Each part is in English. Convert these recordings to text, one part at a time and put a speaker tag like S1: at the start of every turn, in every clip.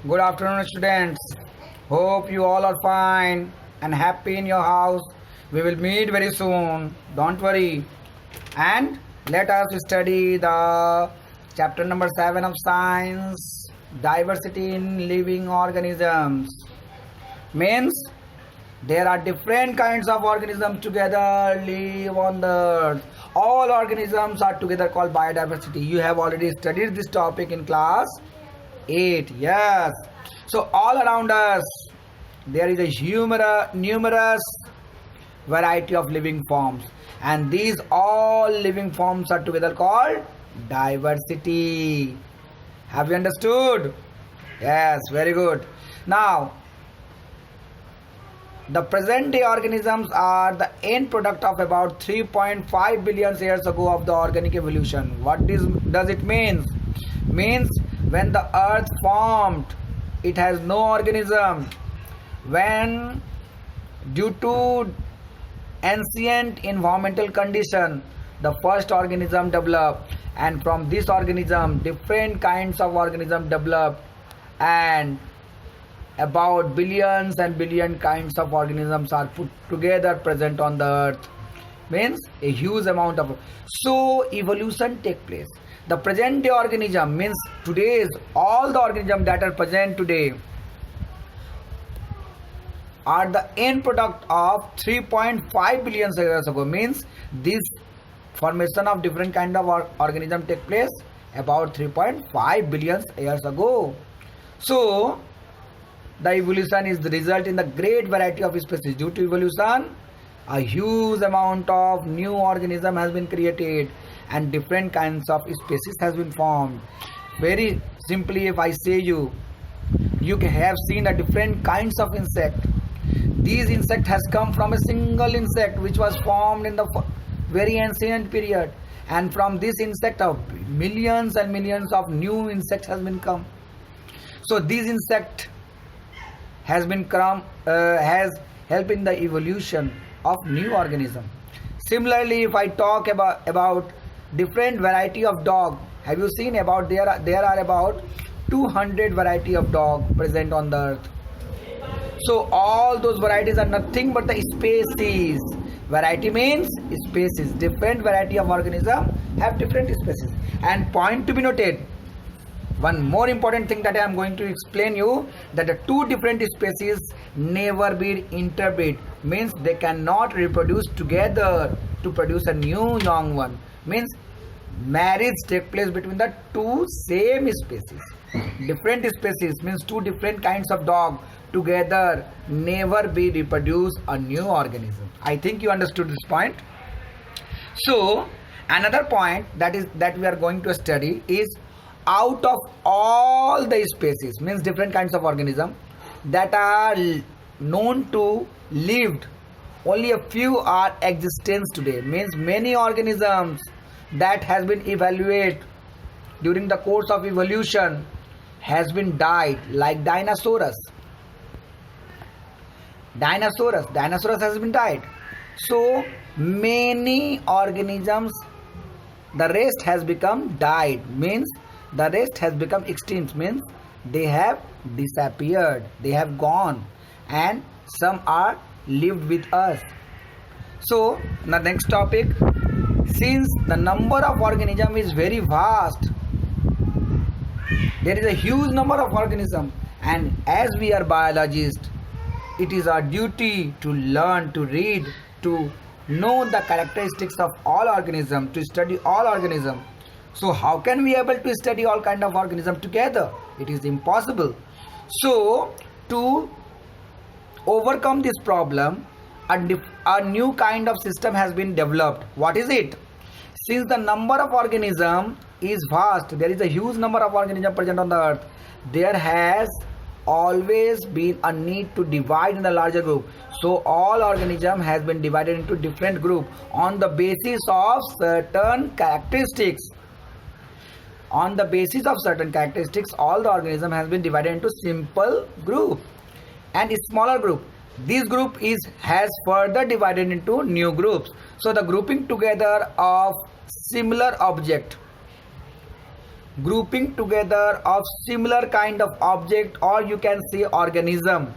S1: Good afternoon, students. Hope you all are fine and happy in your house. We will meet very soon. Don't worry. And let us study the chapter number 7 of science, diversity in living organisms. Means there are different kinds of organisms together live on the earth. All organisms are together called biodiversity. You have already studied this topic in class 8. Yes. So all around us there is a numerous variety of living forms, and these all living forms are together called diversity. Have you understood? Yes, very good. Now, the present day organisms are the end product of about 3.5 billion years ago of the organic evolution. What does it mean? Means when the earth formed, it has no organism. When due to ancient environmental condition, the first organism developed, and from this organism different kinds of organism developed, and about billions and billion kinds of organisms are put together present on the earth. Means a huge amount of, so evolution take place. The present day organism means today's all the organisms that are present today are the end product of 3.5 billion years ago. Means this formation of different kind of organism take place about 3.5 billion years ago. So the evolution is the result in the great variety of species. Due to evolution, a huge amount of new organism has been created and different kinds of species has been formed. Very simply, if I say you have seen a different kinds of insect. These insect has come from a single insect which was formed in the very ancient period, and from this insect of millions and millions of new insects has been come. So these insect has helped in the evolution of new organism. Similarly, if I talk about different variety of dog, have you seen about there are about 200 variety of dog present on the earth. So all those varieties are nothing but the species. Variety means species. Different variety of organism have different species. And point to be noted, one more important thing that I am going to explain you, that the two different species never be interbred. Means they cannot reproduce together to produce a new young one. Means marriage take place between the two same species. Different species means two different kinds of dog together never be reproduce a new organism. I think you understood this point. So another point that we are going to study is, out of all the species, means different kinds of organism that are known to lived, only a few are existence today. Means many organisms that has been evaluated during the course of evolution has been died, like dinosaurs has been died. So many organisms, the rest has become died. Means the rest has become extinct. Means they have disappeared, they have gone, and some are lived with us. So the next topic, since the number of organism is very vast, there is a huge number of organism, and as we are biologists, it is our duty to learn, to read, to know the characteristics of all organism, to study all organism. So how can we able to study all kind of organism together? It is impossible. So to overcome this problem, a new kind of system has been developed. What is it? Since the number of organism is vast, there is a huge number of organism present on the earth, there has always been a need to divide in a larger group. So all organism has been divided into different group on the basis of certain characteristics. On the basis of certain characteristics, all the organism has been divided into simple group and a smaller group. This group has further divided into new groups. So the grouping together of similar object grouping together of similar kind of object, or you can say organism.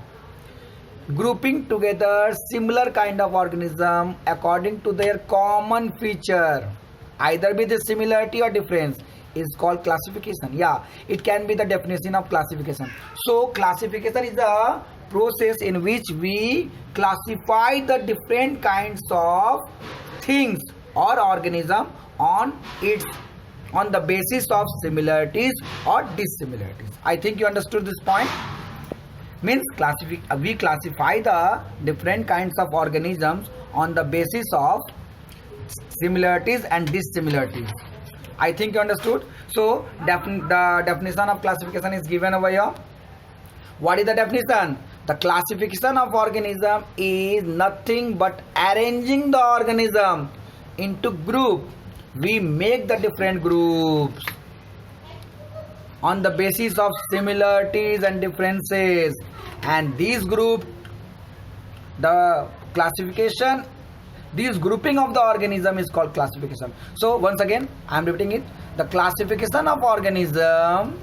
S1: Grouping together similar kind of organism according to their common feature, either be the similarity or difference, is called classification. Yeah, it can be the definition of classification. So classification is a process in which we classify the different kinds of things or organism on the basis of similarities or dissimilarities. I think you understood this point. Means we classify the different kinds of organisms on the basis of similarities and dissimilarities. I think you understood. So the definition of classification is given over here. What is the definition? The classification of organism is nothing but arranging the organism into group. We make the different groups on the basis of similarities and differences, and these group, the classification, this grouping of the organism is called classification. So once again I am repeating it. The classification of organism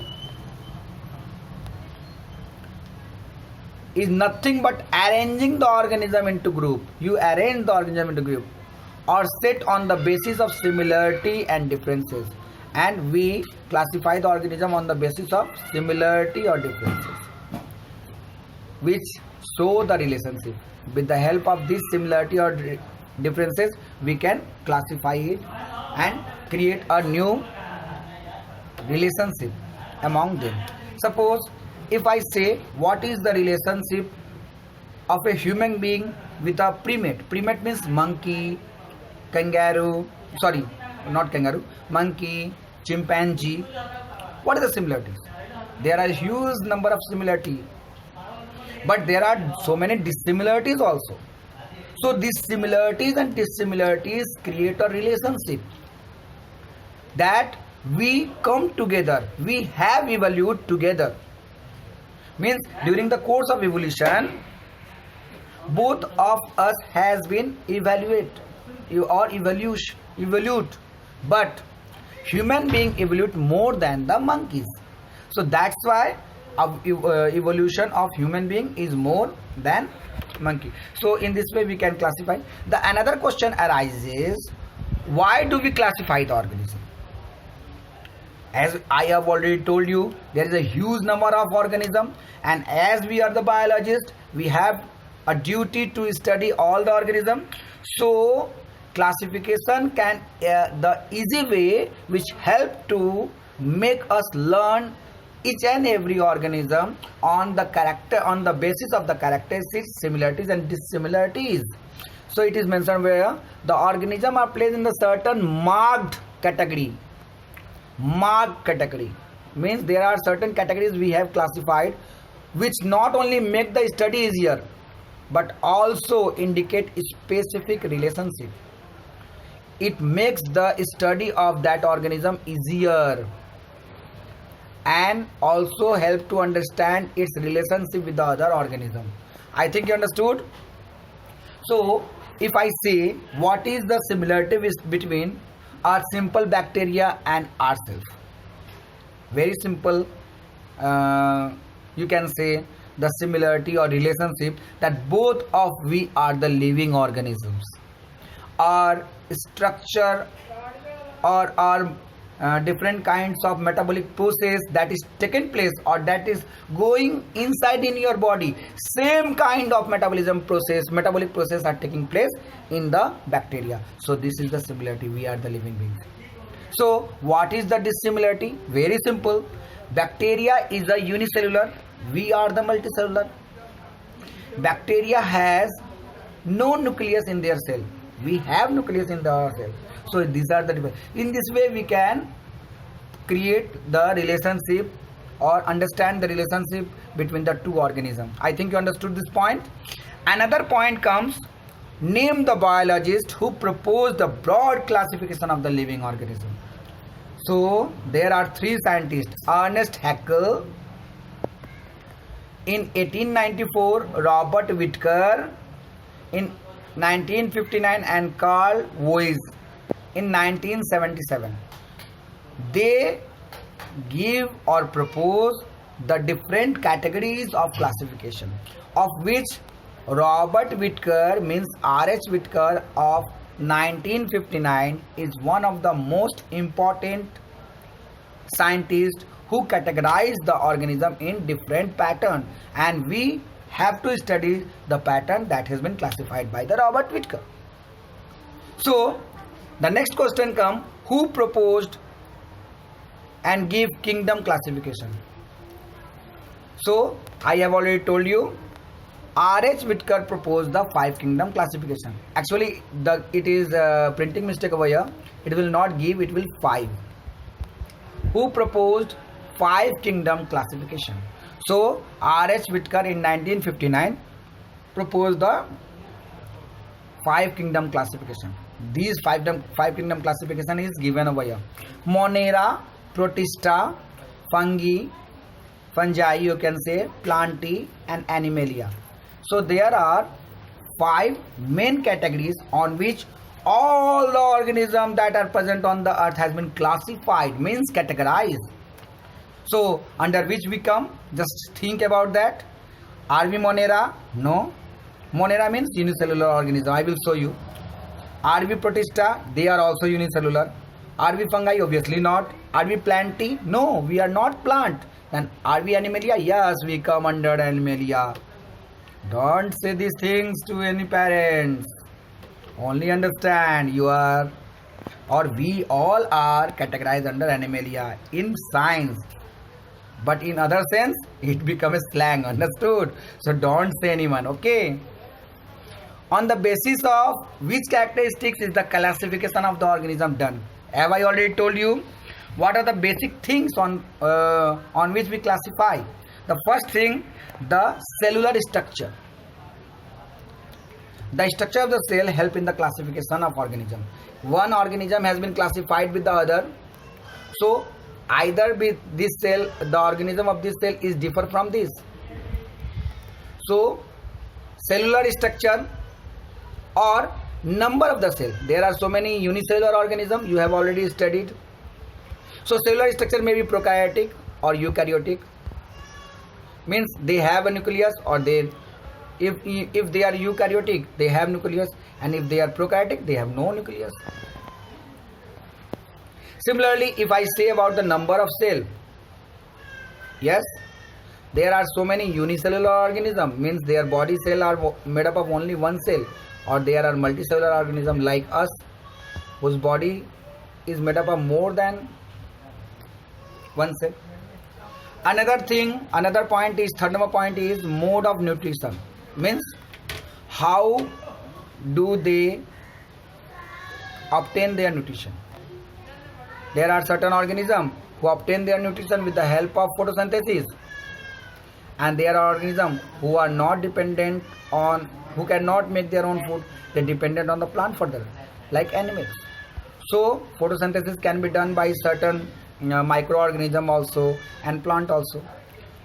S1: is nothing but arranging the organism into group. You arrange the organism into group or set on the basis of similarity and differences, and we classify the organism on the basis of similarity or differences which show the relationship. With the help of this similarity or differences, we can classify it and create a new relationship among them. Suppose if I say, what is the relationship of a human being with a primate? Primate means monkey, kangaroo, sorry, not kangaroo, monkey, chimpanzee. What are the similarities? There are a huge number of similarities, but there are so many dissimilarities also. So these similarities and dissimilarities create a relationship that we come together, we have evolved together. Means during the course of evolution, both of us has been evolved, but human being evolved more than the monkeys. So that's why evolution of human being is more than monkey. So in this way we can classify. The another question arises, why do we classify the organism? As I have already told you, there is a huge number of organisms, and as we are the biologists, we have a duty to study all the organisms. So classification can the easy way which help to make us learn each and every organism on the basis of the characteristics, similarities and dissimilarities. So it is mentioned where the organism are placed in the certain marked category. Marked category means there are certain categories we have classified which not only make the study easier but also indicate a specific relationship. It makes the study of that organism easier and also help to understand its relationship with the other organism. I think you understood. So if I say, what is the similarity between a simple bacteria and ourselves? Very simple. You can say the similarity or relationship that both of we are the living organisms. Our structure or our different kinds of metabolic process that is taken place or that is going inside in your body, same kind of metabolic process are taking place in the bacteria. So this is the similarity, we are the living beings. So what is the dissimilarity? Very simple. Bacteria is a unicellular, we are the multicellular. Bacteria has no nucleus in their cell, we have nucleus in our cell. So these are the different. In this way we can create the relationship or understand the relationship between the two organisms. I think you understood this point. Another point comes, name the biologist who proposed the broad classification of the living organism. So there are three scientists: Ernest Haeckel in 1894, Robert Whittaker in 1959 and Carl Woese in 1977. They give or propose the different categories of classification, of which Robert Whittaker, means R.H. Whittaker of 1959, is one of the most important scientists who categorize the organism in different patterns, and we have to study the pattern that has been classified by the Robert Whittaker. So the next question comes, who proposed and give kingdom classification? So I have already told you, R.H. Whittaker proposed the 5 kingdom classification. Actually it is a printing mistake over here. It will not give, it will 5. Who proposed 5 kingdom classification? So R.H. Whittaker in 1959 proposed the 5 kingdom classification. These 5 kingdom classification is given over here: Monera, Protista, fungi, you can say, Plantae and Animalia. So there are 5 main categories on which all the organisms that are present on the earth has been classified, means categorized. So under which we come? Just think about that. Are we Monera? No. Monera means unicellular organism. I will show you. Are we Protista? They are also unicellular. Are we fungi? Obviously not. Are we Plantae? No, we are not plant. Then are we Animalia? Yes, we come under Animalia. Don't say these things to any parents. Only understand you are, or we all are categorized under Animalia in science. But in other sense, it becomes slang, understood? So don't say anyone, okay? On the basis of which characteristics is the classification of the organism done? Have I already told you? What are the basic things on which we classify? The first thing, the cellular structure. The structure of the cell help in the classification of organism. One organism has been classified with the other. So either with this cell, the organism of this cell is different from this. So cellular structure or number of the cell. There are so many unicellular organisms you have already studied. So cellular structure may be prokaryotic or eukaryotic. Means they have a nucleus, or they, if they are eukaryotic, they have nucleus, and if they are prokaryotic, they have no nucleus. Similarly, if I say about the number of cell, yes, there are so many unicellular organisms, means their body cell are made up of only one cell, or there are multicellular organisms like us whose body is made up of more than one cell. Another thing, another point is, third number point is mode of nutrition. Means how do they obtain their nutrition? There are certain organisms who obtain their nutrition with the help of photosynthesis, and there are organisms who are not dependent on, who cannot make their own food. They dependent on the plant further, like animals. So photosynthesis can be done by certain microorganism also and plant also,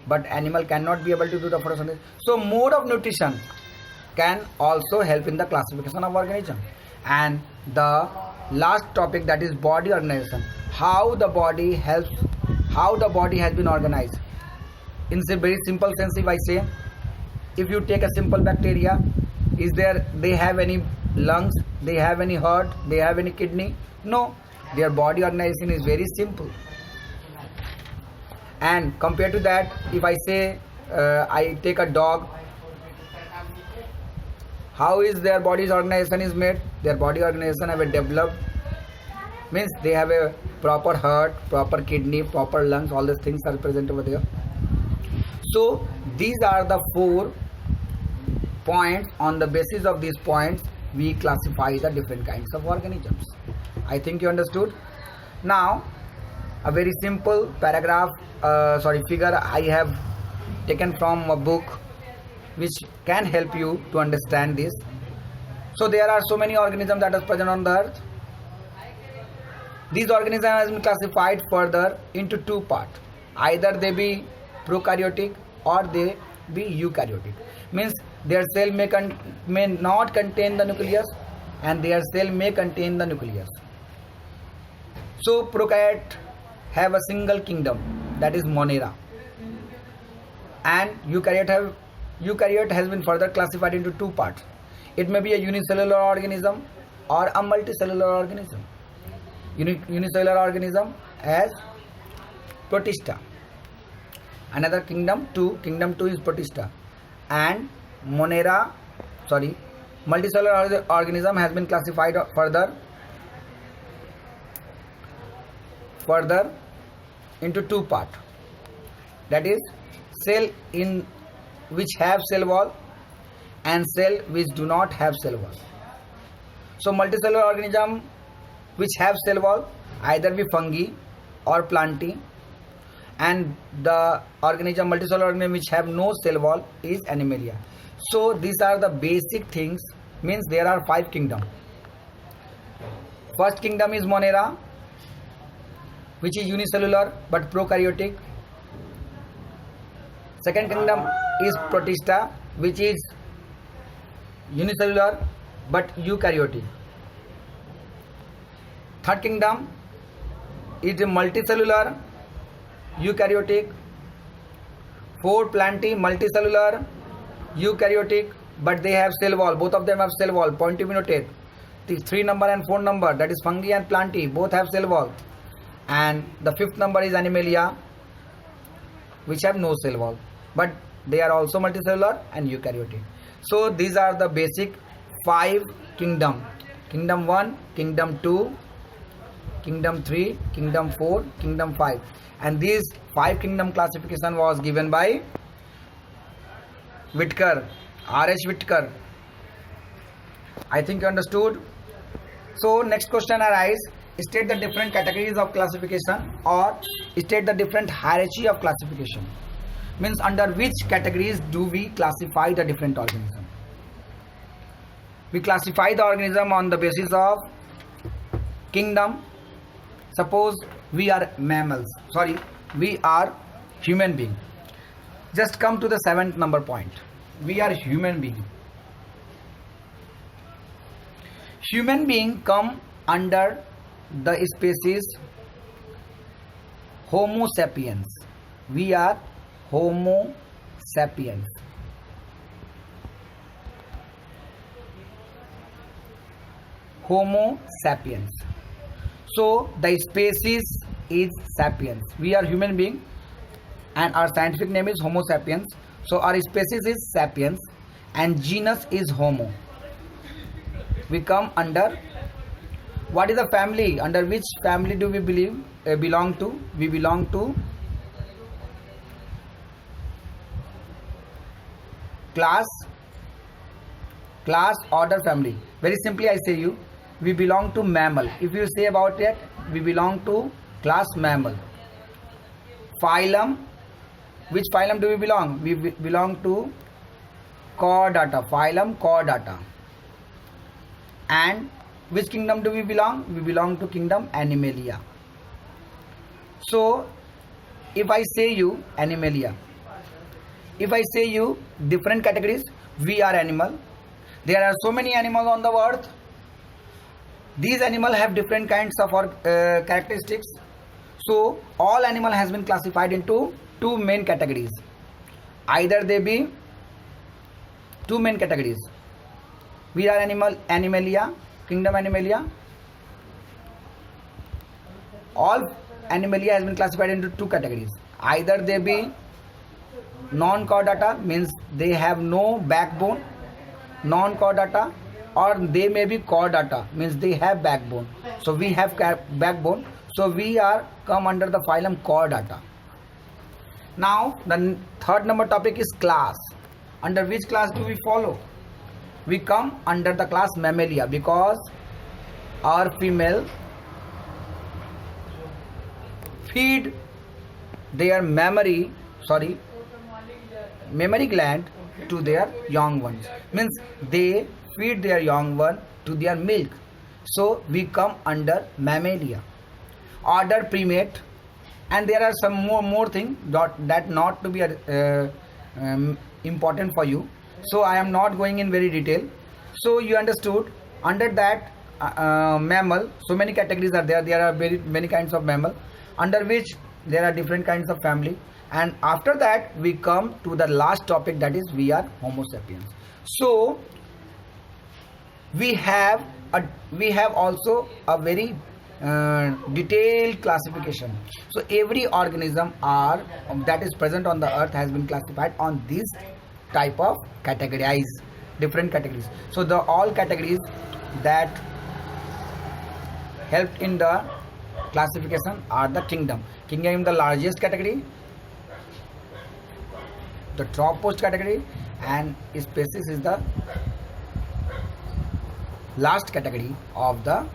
S1: but animal cannot be able to do the photosynthesis. So mode of nutrition can also help in the classification of organism. And the last topic, that is body organization. How the body helps, how the body has been organized. In a very simple sense, if I say, if you take a simple bacteria, is there, they have any lungs, they have any heart, they have any kidney? No. Their body organization is very simple. And compared to that, if I say I take a dog, how is their body's organization is made? Their body organization have a developed, means they have a proper heart, proper kidney, proper lungs, all these things are present over there. So these are the 4 points. On the basis of these points, we classify the different kinds of organisms. I think you understood. Now a very simple paragraph, figure I have taken from a book which can help you to understand this. So there are so many organisms that are present on the earth. These organisms have been classified further into 2 parts. Either they be prokaryotic or they be eukaryotic. Means their cell may not contain the nucleus, and their cell may contain the nucleus. So prokaryote have a single kingdom, that is Monera. And eukaryote has been further classified into two parts. It may be a unicellular organism or a multicellular organism. Unicellular organism as Protista. Another kingdom 2 is Protista. And multicellular organism has been classified further into two parts, that is cell in which have cell wall and cell which do not have cell wall. So multicellular organism which have cell wall either be fungi or plantae, and the multicellular organism which have no cell wall is Animalia. So these are the basic things, means there are 5 kingdoms. First kingdom is Monera, which is unicellular but prokaryotic. Second kingdom is Protista, which is unicellular but eukaryotic. Third kingdom is multicellular, eukaryotic. Fourth, Plantae, multicellular, eukaryotic, but they have cell wall. Both of them have cell wall. Point to be noted. The 3 number and 4 number, that is fungi and Plantae, both have cell wall. And the 5th number is Animalia, which have no cell wall, but they are also multicellular and eukaryotic. So these are the basic 5 kingdom. Kingdom 1, Kingdom 2, Kingdom 3, Kingdom 4, Kingdom 5. And these 5 kingdom classification was given by Whittaker, R.H. Whittaker. I think you understood. So next question arises, state the different categories of classification or state the different hierarchy of classification. Means under which categories do we classify the different organism? We classify the organism on the basis of kingdom. Suppose we are mammals, we are human being. Just come to the 7th number point. We are human being. Human being come under the species Homo sapiens. We are Homo sapiens. Homo sapiens. So the species is sapiens. We are human being and our scientific name is Homo sapiens. So our species is sapiens and genus is Homo. We come under, what is the family? Under which family do we belong to? We belong to class, order, family. Very simply I say you, we belong to mammal. If you say about it, we belong to class mammal. Phylum, which phylum do we belong? We belong to Chordata, phylum Chordata. And which kingdom do we belong? We belong to kingdom Animalia. So if I say you Animalia, if I say you different categories, we are animal. There are so many animals on the earth. These animals have different kinds of characteristics. So all animal has been classified into 2 main categories. Either they be 2 main categories. We are Animalia, kingdom Animalia. All Animalia has been classified into 2 categories. Either they be non-chordata, means they have no backbone, non-chordata, or they may be chordata, means they have backbone. So we have backbone, so we are come under the phylum Chordata. Now the 3rd number topic is class. Under which class do we follow? We come under the class Mammalia, because our female feed their mammary gland to their young ones, means they feed their young one to their milk. So we come under Mammalia. Order primate, and there are some more things that not to be important for you, so I am not going in very detail. So you understood, under that mammal, so many categories are there. There are very many kinds of mammal. under which there are different kinds of family. And after that we come to the last topic, that is we are Homo sapiens. So we have also a very detailed classification. So every organism are that is present on the earth has been classified on this type of categorized different categories. So the all categories that helped in the classification are the kingdom is the largest category, the topmost category, and species is the last category of the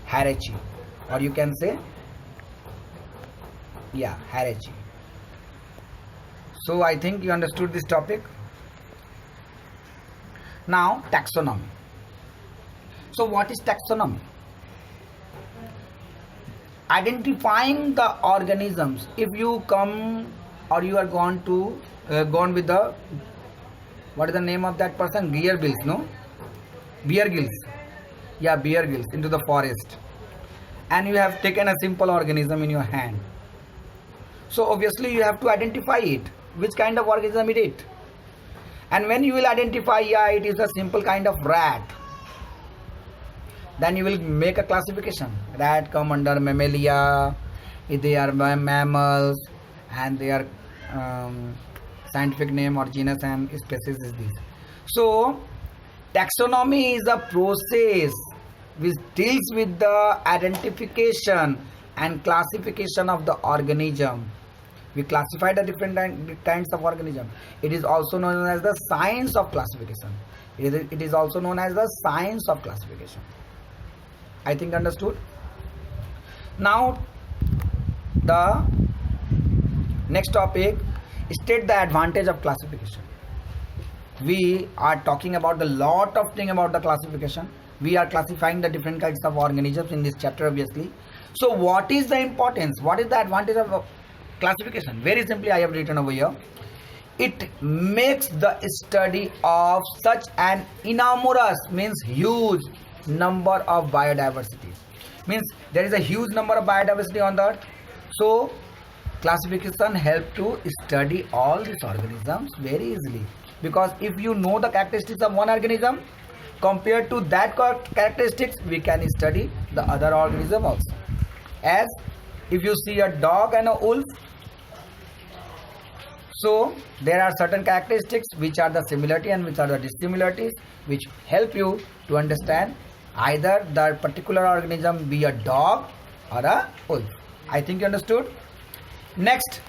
S1: hierarchy, or you can say hierarchy. So I think you understood this topic. Now taxonomy. So what is taxonomy? Identifying the organisms. If you come or you are gone with the, what is the name of that person? Bear Grylls, no? Bear Grylls. Yeah, Bear Grylls into the forest, and you have taken a simple organism in your hand. So obviously you have to identify it, which kind of organism it is. And when you will identify, it is a simple kind of rat, then you will make a classification. Rat come under mammalia, they are mammals, and their scientific name or genus and species is this. So taxonomy is a process which deals with the identification and classification of the organism. We classify the different kinds of organism. It is also known as the science of classification. It is also known as the science of classification. I think understood. Now the next topic, state the advantage of classification. We are talking about a lot of things about the classification. We are classifying the different kinds of organisms in this chapter, obviously. So what is the importance? What is the advantage of classification? Very simply, I have written over here. It makes the study of such an enormous, means huge number of biodiversity. Means there is a huge number of biodiversity on the earth. So classification help to study all these organisms very easily. Because if you know the characteristics of one organism, compared to that characteristics, we can study the other organism also. As if you see a dog and a wolf, so there are certain characteristics which are the similarity and which are the dissimilarities, which help you to understand either the particular organism be a dog or a wolf. I think you understood. Next,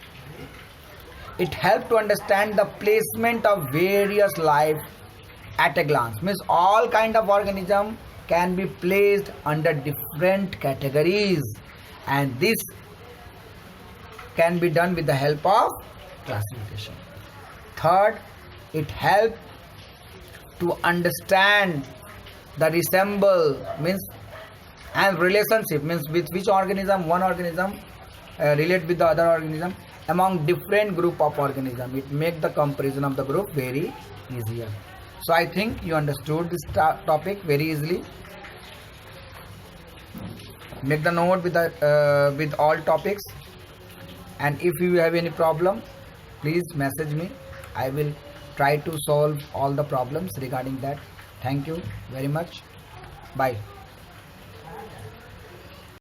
S1: it helps to understand the placement of various life at a glance. Means all kind of organism can be placed under different categories, and this can be done with the help of classification. Third, it helps to understand the resemble, means, and relationship, means with which organism one organism relate with the other organism among different group of organism. It makes the comparison of the group very easier. So I think you understood this topic very easily. Make the note with all topics, and if you have any problem, please message me. I will try to solve all the problems regarding that. Thank you very much. Bye.